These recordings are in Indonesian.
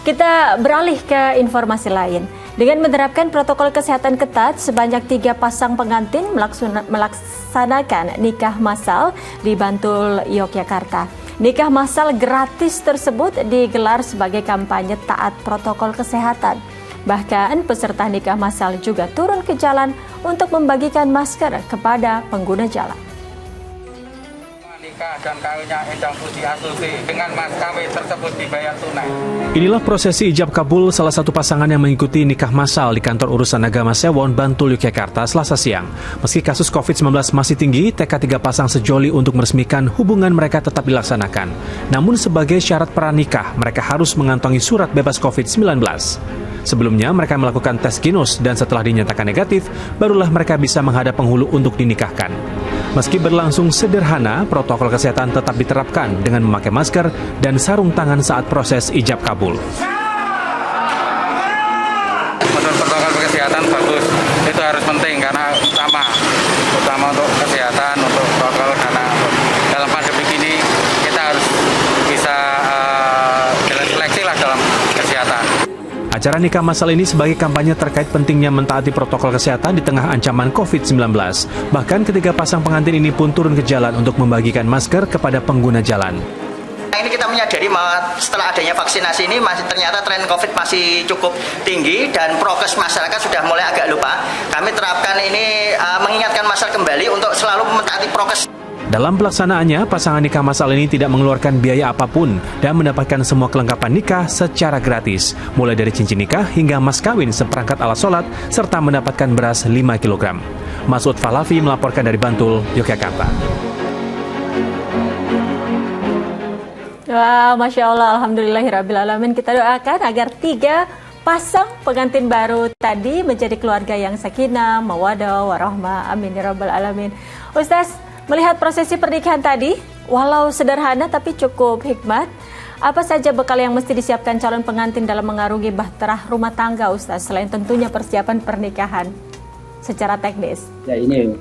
Kita beralih ke informasi lain. Dengan menerapkan protokol kesehatan ketat, sebanyak 3 pasang pengantin melaksanakan nikah massal di Bantul, Yogyakarta. Nikah massal gratis tersebut digelar sebagai kampanye taat protokol kesehatan. Bahkan peserta nikah massal juga turun ke jalan untuk membagikan masker kepada pengguna jalan. Dan kawinnya Endang Putih Astuti dengan mas kawin tersebut dibayar tunai. Inilah prosesi ijab kabul salah satu pasangan yang mengikuti nikah massal di kantor urusan agama Sewon, Bantul, Yogyakarta, Selasa siang. Meski kasus COVID-19 masih tinggi, tekad 3 pasang sejoli untuk meresmikan hubungan mereka tetap dilaksanakan. Namun sebagai syarat pranikah, mereka harus mengantongi surat bebas COVID-19. Sebelumnya mereka melakukan tes ginos dan setelah dinyatakan negatif, barulah mereka bisa menghadap penghulu untuk dinikahkan. Meski berlangsung sederhana, protokol kesehatan tetap diterapkan dengan memakai masker dan sarung tangan saat proses ijab kabul. Menurut protokol kesehatan bagus, itu harus penting karena utama untuk kesehatan, untuk protokol karena dalam pandemi ini kita harus bisa jalan seleksi lah dalam kesehatan. Acara nikah massal ini sebagai kampanye terkait pentingnya mentaati protokol kesehatan di tengah ancaman COVID-19. Bahkan ketiga pasang pengantin ini pun turun ke jalan untuk membagikan masker kepada pengguna jalan. Ini kita menyadari bahwa setelah adanya vaksinasi ini ternyata tren COVID masih cukup tinggi dan prokes masyarakat sudah mulai agak lupa. Kami terapkan ini mengingatkan masyarakat kembali untuk selalu mentaati prokes. Dalam pelaksanaannya, pasangan nikah massal ini tidak mengeluarkan biaya apapun dan mendapatkan semua kelengkapan nikah secara gratis, mulai dari cincin nikah hingga mas kawin seperangkat alat sholat, serta mendapatkan beras 5 kg. Masud Falafi melaporkan dari Bantul, Yogyakarta. Wah, Masya Allah, Alhamdulillahirrabbilalamin. Kita doakan agar 3 pasang pengantin baru tadi menjadi keluarga yang sakinah, mawadah, warahmah. Amin ya rabbal alamin. Ustaz, melihat prosesi pernikahan tadi, walau sederhana tapi cukup hikmat, apa saja bekal yang mesti disiapkan calon pengantin dalam mengarungi bahtera rumah tangga, Ustaz, selain tentunya persiapan pernikahan secara teknis? Ya, ini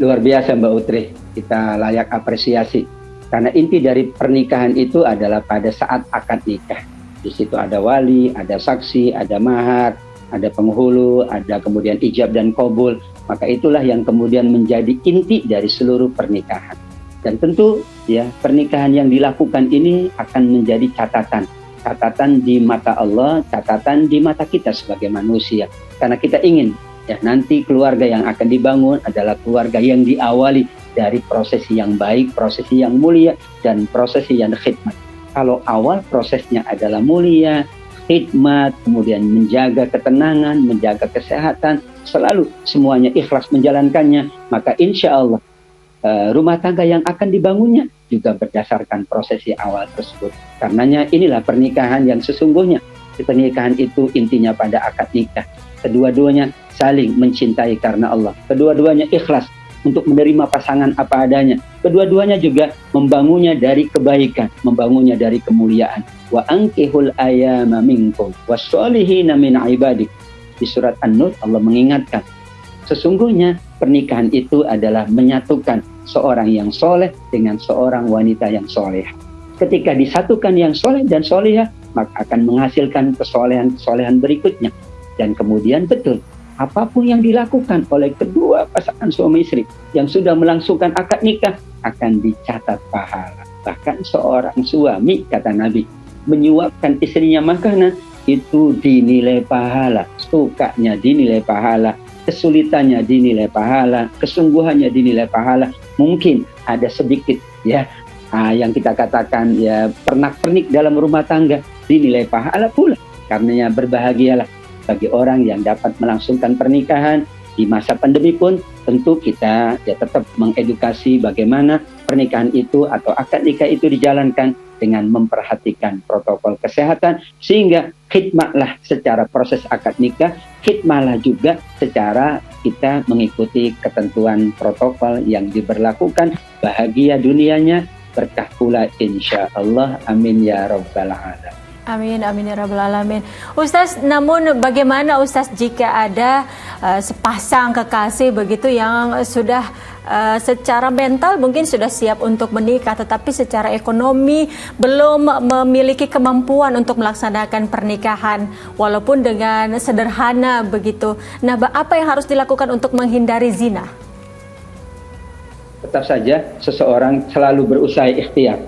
luar biasa Mbak Utri, kita layak apresiasi. Karena inti dari pernikahan itu adalah pada saat akad nikah. Di situ ada wali, ada saksi, ada mahar, ada penghulu, ada kemudian ijab dan qabul. Maka itulah yang kemudian menjadi inti dari seluruh pernikahan. Dan tentu ya pernikahan yang dilakukan ini akan menjadi catatan. Catatan di mata Allah, catatan di mata kita sebagai manusia. Karena kita ingin ya nanti keluarga yang akan dibangun adalah keluarga yang diawali dari prosesi yang baik, prosesi yang mulia, dan prosesi yang khidmat. Kalau awal prosesnya adalah mulia, khidmat, kemudian menjaga ketenangan, menjaga kesehatan, selalu semuanya ikhlas menjalankannya, maka insya Allah rumah tangga yang akan dibangunnya juga berdasarkan prosesi awal tersebut. Karenanya inilah pernikahan yang sesungguhnya. Pernikahan itu intinya pada akad nikah. Kedua-duanya saling mencintai karena Allah. Kedua-duanya ikhlas untuk menerima pasangan apa adanya. Kedua-duanya juga membangunnya dari kebaikan, membangunnya dari kemuliaan. Wa ankihul ayyama minkum was-solihina min ibadik. Di surat An-Nur Allah mengingatkan, sesungguhnya pernikahan itu adalah menyatukan seorang yang soleh dengan seorang wanita yang soleh. Ketika disatukan yang soleh dan solehah, maka akan menghasilkan kesolehan-kesolehan berikutnya. Dan kemudian betul, apapun yang dilakukan oleh kedua pasangan suami istri yang sudah melangsungkan akad nikah akan dicatat pahala. Bahkan seorang suami, kata Nabi, menyuapkan istrinya makanan, itu dinilai pahala. Sukanya dinilai pahala, kesulitannya dinilai pahala, kesungguhannya dinilai pahala. Mungkin ada sedikit ya yang kita katakan ya pernak-pernik dalam rumah tangga, dinilai pahala pula. Karenanya berbahagialah bagi orang yang dapat melangsungkan pernikahan. Di masa pandemi pun tentu kita ya tetap mengedukasi bagaimana pernikahan itu atau akad nikah itu dijalankan dengan memperhatikan protokol kesehatan, sehingga khidmatlah secara proses akad nikah, khidmatlah juga secara kita mengikuti ketentuan protokol yang diberlakukan. Bahagia dunianya, berkah pula insya Allah. Amin ya rabbal alamin. Amin, amin ya rabbal alamin. Ustaz, namun bagaimana Ustaz jika ada sepasang kekasih begitu yang sudah secara mental mungkin sudah siap untuk menikah, tetapi secara ekonomi belum memiliki kemampuan untuk melaksanakan pernikahan, walaupun dengan sederhana begitu. Nah, apa yang harus dilakukan untuk menghindari zina? Tetap saja seseorang selalu berusaha ikhtiar,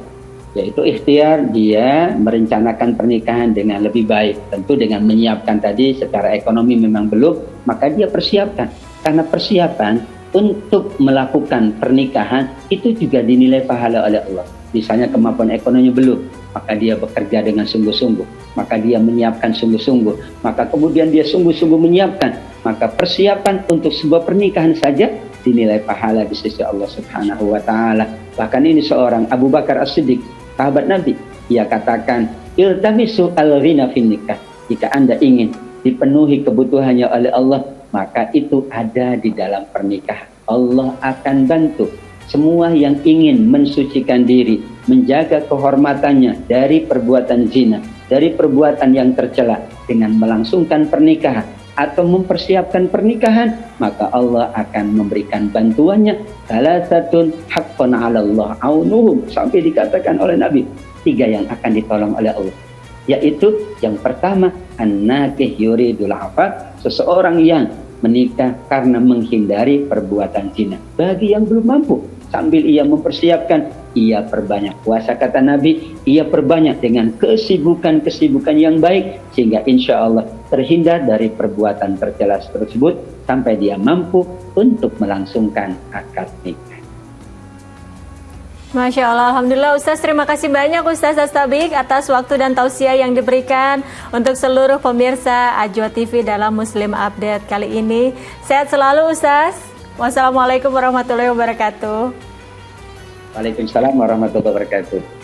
yaitu ikhtiar dia merencanakan pernikahan dengan lebih baik. Tentu dengan menyiapkan tadi secara ekonomi memang belum, maka dia persiapkan. Karena persiapan untuk melakukan pernikahan itu juga dinilai pahala oleh Allah. Misalnya kemampuan ekonominya belum, maka dia bekerja dengan sungguh-sungguh, maka dia menyiapkan sungguh-sungguh, maka kemudian dia sungguh-sungguh menyiapkan, maka persiapan untuk sebuah pernikahan saja dinilai pahala di sisi Allah Subhanahu wa taala. Bahkan ini seorang Abu Bakar As-Siddiq, sahabat Nabi, ia katakan, iltamisu al-ghina fin nikah. Jika Anda ingin dipenuhi kebutuhannya oleh Allah, maka itu ada di dalam pernikahan. Allah akan bantu semua yang ingin mensucikan diri, menjaga kehormatannya dari perbuatan zina, dari perbuatan yang tercela, dengan melangsungkan pernikahan atau mempersiapkan pernikahan, maka Allah akan memberikan bantuannya. Salasatun haqqan 'ala Allah aunuhum, sampai dikatakan oleh Nabi, 3 yang akan ditolong oleh Allah, yaitu yang pertama, an-nakih yuridul afaf, seseorang yang menikah karena menghindari perbuatan zina. Bagi yang belum mampu, sambil ia mempersiapkan, ia perbanyak puasa, kata Nabi, ia perbanyak dengan kesibukan-kesibukan yang baik, sehingga insya Allah terhindar dari perbuatan tercela tersebut sampai dia mampu untuk melangsungkan akad nikah. Masya Allah, Alhamdulillah Ustaz, terima kasih banyak Ustaz Astabik atas waktu dan tausiah yang diberikan untuk seluruh pemirsa Ajwa TV dalam Muslim Update kali ini. Sehat selalu Ustaz. Wassalamualaikum warahmatullahi wabarakatuh. Waalaikumsalam warahmatullahi wabarakatuh.